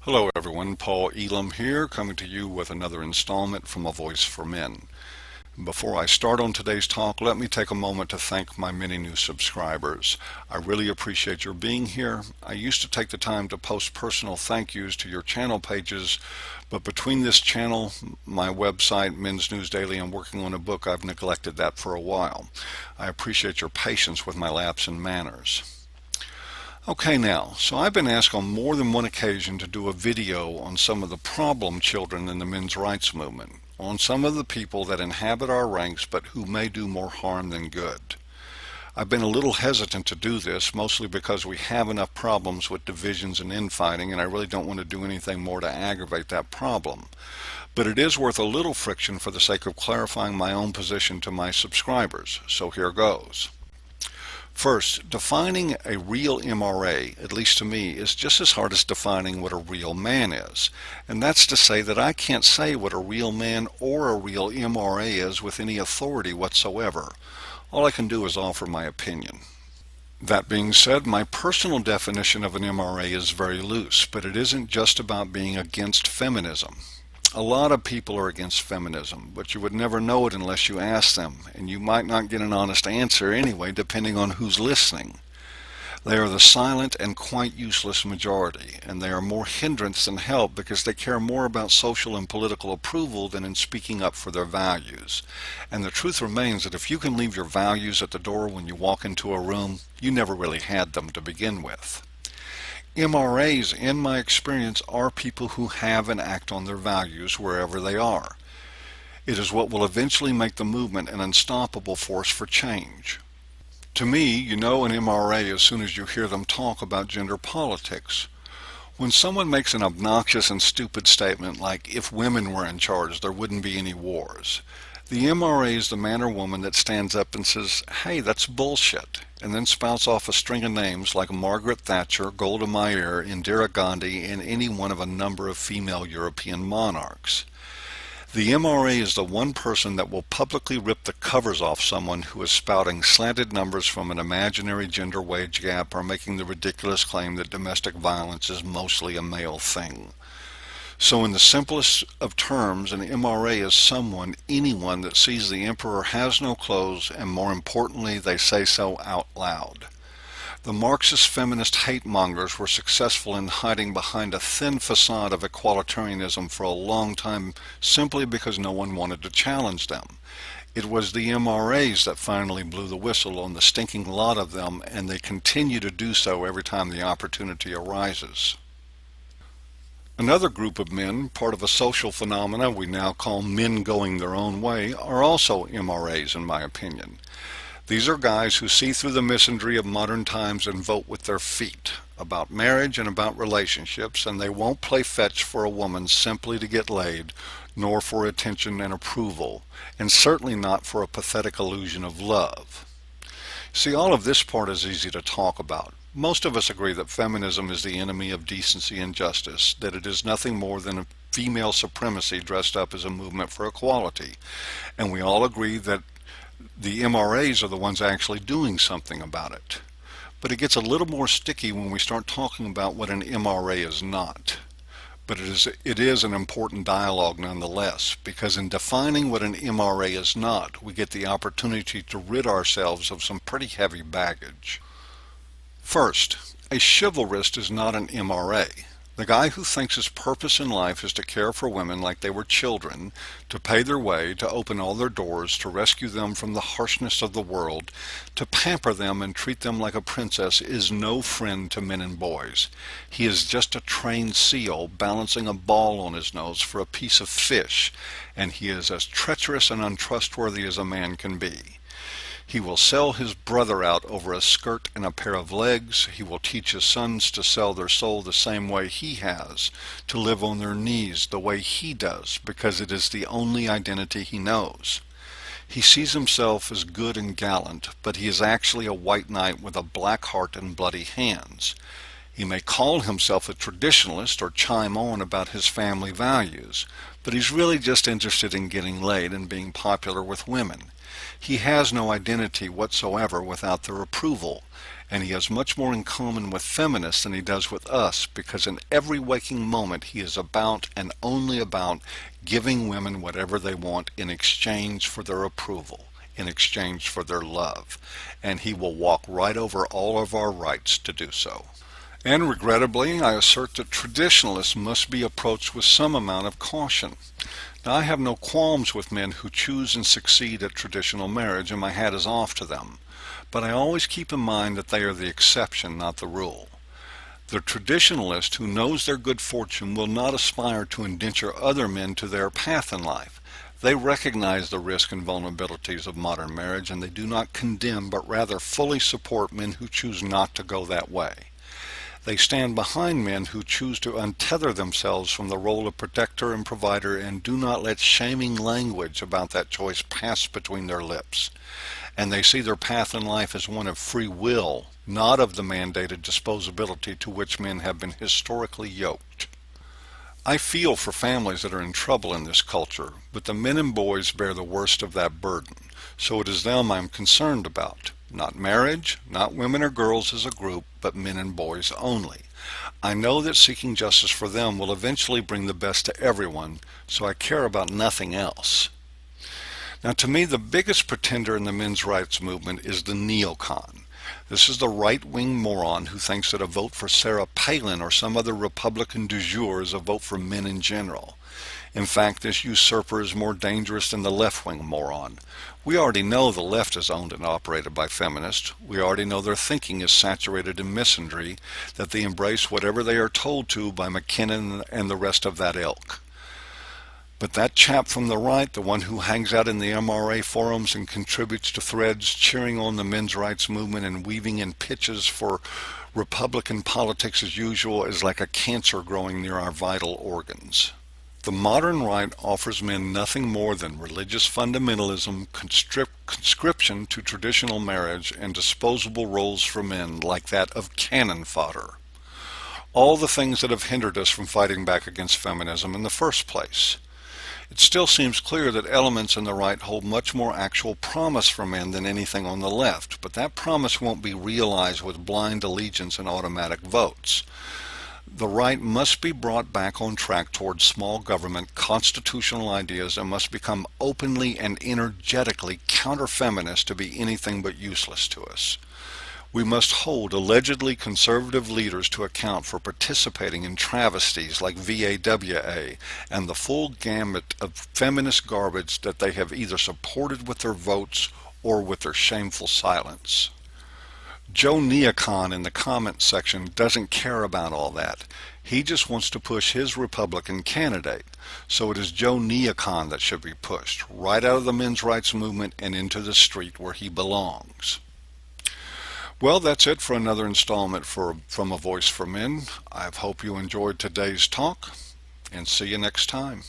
Hello everyone, Paul Elam here, coming to you with another installment from A Voice for Men. Before I start on today's talk, let me take a moment to thank my many new subscribers. I really appreciate your being here. I used to take the time to post personal thank yous to your channel pages, but between this channel, my website, Men's News Daily, and working on a book, I've neglected that for a while. I appreciate your patience with my lapse in manners. Okay now, so I've been asked on more than one occasion to do a video on some of the problem children in the men's rights movement, on some of the people that inhabit our ranks but who may do more harm than good. I've been a little hesitant to do this, mostly because we have enough problems with divisions and infighting, and I really don't want to do anything more to aggravate that problem. But it is worth a little friction for the sake of clarifying my own position to my subscribers, so here goes. First, defining a real MRA, at least to me, is just as hard as defining what a real man is. And that's to say that I can't say what a real man or a real MRA is with any authority whatsoever. All I can do is offer my opinion. That being said, my personal definition of an MRA is very loose, but it isn't just about being against feminism. A lot of people are against feminism, but you would never know it unless you asked them, and you might not get an honest answer anyway, depending on who's listening. They are the silent and quite useless majority, and they are more hindrance than help because they care more about social and political approval than in speaking up for their values. And the truth remains that if you can leave your values at the door when you walk into a room, you never really had them to begin with. MRAs, in my experience, are people who have and act on their values wherever they are. It is what will eventually make the movement an unstoppable force for change. To me, you know an MRA as soon as you hear them talk about gender politics. When someone makes an obnoxious and stupid statement like, if women were in charge, there wouldn't be any wars, the MRA is the man or woman that stands up and says, hey, that's bullshit, and then spouts off a string of names like Margaret Thatcher, Golda Meir, Indira Gandhi, and any one of a number of female European monarchs. The MRA is the one person that will publicly rip the covers off someone who is spouting slanted numbers from an imaginary gender wage gap or making the ridiculous claim that domestic violence is mostly a male thing. So in the simplest of terms, an MRA is anyone that sees the emperor has no clothes, and more importantly, they say so out loud. The Marxist feminist hate mongers were successful in hiding behind a thin facade of equalitarianism for a long time simply because no one wanted to challenge them. It was the MRAs that finally blew the whistle on the stinking lot of them, and they continue to do so every time the opportunity arises. Another group of men, part of a social phenomena we now call men going their own way, are also MRAs in my opinion. These are guys who see through the misandry of modern times and vote with their feet about marriage and about relationships, and they won't play fetch for a woman simply to get laid, nor for attention and approval, and certainly not for a pathetic illusion of love. See, all of this part is easy to talk about. Most of us agree that feminism is the enemy of decency and justice, that it is nothing more than a female supremacy dressed up as a movement for equality. And we all agree that the MRAs are the ones actually doing something about it. But it gets a little more sticky when we start talking about what an MRA is not. But it is an important dialogue nonetheless, because in defining what an MRA is not, we get the opportunity to rid ourselves of some pretty heavy baggage. First, a chivalrist is not an MRA. The guy who thinks his purpose in life is to care for women like they were children, to pay their way, to open all their doors, to rescue them from the harshness of the world, to pamper them and treat them like a princess is no friend to men and boys. He is just a trained seal balancing a ball on his nose for a piece of fish, and he is as treacherous and untrustworthy as a man can be. He will sell his brother out over a skirt and a pair of legs. He will teach his sons to sell their soul the same way he has, to live on their knees the way he does, because it is the only identity he knows. He sees himself as good and gallant, but he is actually a white knight with a black heart and bloody hands. He may call himself a traditionalist or chime on about his family values, but he's really just interested in getting laid and being popular with women. He has no identity whatsoever without their approval, and he has much more in common with feminists than he does with us, because in every waking moment he is about and only about giving women whatever they want in exchange for their approval, in exchange for their love, and he will walk right over all of our rights to do so. And regrettably, I assert that traditionalists must be approached with some amount of caution. Now, I have no qualms with men who choose and succeed at traditional marriage, and my hat is off to them. But I always keep in mind that they are the exception, not the rule. The traditionalist who knows their good fortune will not aspire to indenture other men to their path in life. They recognize the risk and vulnerabilities of modern marriage, and they do not condemn, but rather fully support men who choose not to go that way. They stand behind men who choose to untether themselves from the role of protector and provider and do not let shaming language about that choice pass between their lips. And they see their path in life as one of free will, not of the mandated disposability to which men have been historically yoked. I feel for families that are in trouble in this culture, but the men and boys bear the worst of that burden, so it is them I'm concerned about. Not marriage, not women or girls as a group, but men and boys only. I know that seeking justice for them will eventually bring the best to everyone, so I care about nothing else. Now, to me, the biggest pretender in the men's rights movement is the neocon. This is the right-wing moron who thinks that a vote for Sarah Palin or some other Republican du jour is a vote for men in general. In fact, this usurper is more dangerous than the left-wing moron. We already know the left is owned and operated by feminists. We already know their thinking is saturated in misandry, that they embrace whatever they are told to by McKinnon and the rest of that ilk. But that chap from the right, the one who hangs out in the MRA forums and contributes to threads cheering on the men's rights movement and weaving in pitches for Republican politics as usual, is like a cancer growing near our vital organs. The modern right offers men nothing more than religious fundamentalism, conscription to traditional marriage, and disposable roles for men like that of cannon fodder. All the things that have hindered us from fighting back against feminism in the first place. It still seems clear that elements in the right hold much more actual promise for men than anything on the left, but that promise won't be realized with blind allegiance and automatic votes. The right must be brought back on track towards small government, constitutional ideas, and must become openly and energetically counter-feminist to be anything but useless to us. We must hold allegedly conservative leaders to account for participating in travesties like VAWA and the full gamut of feminist garbage that they have either supported with their votes or with their shameful silence. Joe Neocon in the comments section doesn't care about all that. He just wants to push his Republican candidate. So it is Joe Neocon that should be pushed right out of the men's rights movement and into the street where he belongs. Well, that's it for another installment from A Voice for Men. I hope you enjoyed today's talk, and see you next time.